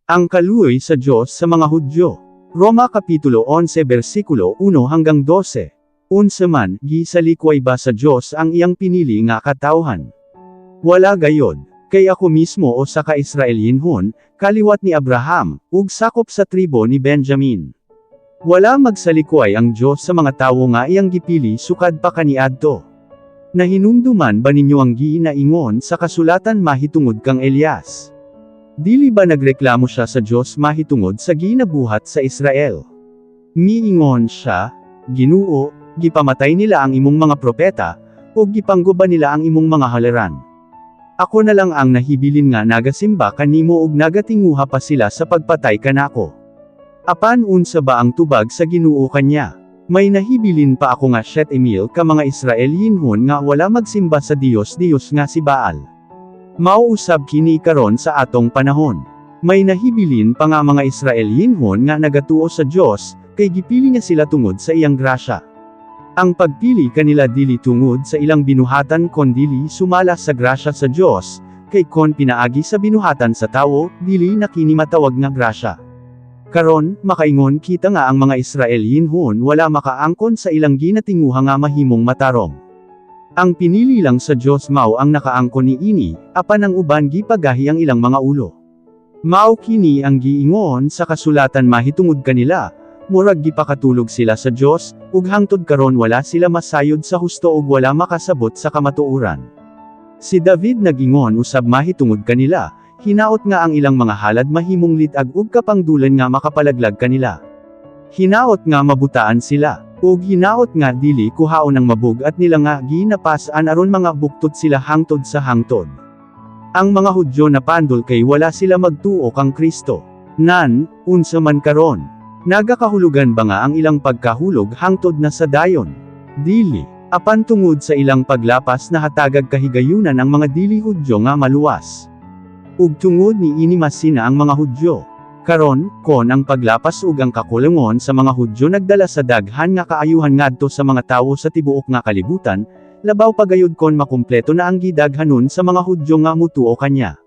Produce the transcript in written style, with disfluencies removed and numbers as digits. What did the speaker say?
Ang kaluoy sa Diyos sa mga Hudyo. Roma Kapitulo 11 versikulo 1 hanggang 12. Unsa man, gisalikway ba sa Diyos ang iyang pinili nga katawhan? Wala gayod, kay ako mismo o sa ka-Israelinhon, kaliwat ni Abraham, ug sakop sa tribo ni Benjamin. Wala magsalikway ang Diyos sa mga tawo nga iyang gipili sukad pa kaniadto. Nahinumduman ba ninyo ang giinaingon sa kasulatan mahitungod kang Elias? Dili ba nagreklamo siya sa Diyos mahitungod sa ginabuhat sa Israel? Miingon siya, Ginoo, gipamatay nila ang imong mga propeta, o gipangguba nila ang imong mga halaran. Ako na lang ang nahibilin nga nagasimba kanimo ug nagatinguha pa sila sa pagpatay kanako. Apan unsa ba ang tubag sa Ginoo kanya? May nahibilin pa ako nga 7,000 ka mga Israelinhon nga wala magsimba sa Dios nga si Baal. Mauusab kini karon sa atong panahon. May nahibilin pa nga mga Israelinhon nga nagatuo sa Dios, kay gipili niya sila tungod sa iyang grasya. Ang pagpili kanila dili tungod sa ilang binuhatan kondili sumala sa grasya sa Dios, kay kon pinaagi sa binuhatan sa tawo, dili na kini matawag nga grasya. Karon, makaingon kita nga ang mga Israelinhon wala makaangkon sa ilang ginatinguha nga mahimong matarong. Ang pinili lang sa Diyos mao ang nakaangkon ni ini, apan ang uban gipagahi ang ilang mga ulo. Mao kini ang giingon sa kasulatan mahitungod kanila, murag gipakatulog sila sa Diyos, ug hangtod karon wala sila masayod sa husto ug wala makasabot sa kamatuoran. Si David nagingon usab mahitungod kanila, hinaot nga ang ilang mga halad mahimong litag ug kapangdulan nga makapalaglag kanila. Hinaot nga mabutaan sila, ug hinaot nga dili kuhaon ang mabugat nila nga ginapasan aron mga buktot sila hangtod sa hangtod. Ang mga Hudyo napandol kay wala sila magtuo kang Kristo. Nan, unsa man karon? Nagakahulugan ba nga ang ilang pagkahulog hangtod na sa dayon? Dili, apan tungod sa ilang paglapas na hatagag kahigayunan ang mga dili Hudyo nga maluwas. Ug tungod ni ini masina ang mga Hudyo. Karon, kon ang paglapas ug ang kakulangon sa mga Hudyo nagdala sa daghan nga kaayuhan ngadto sa mga tawo sa tibuok nga kalibutan, labaw pagayod kon makumpleto na ang gidaghanon sa mga Hudyo nga mutuo kanya.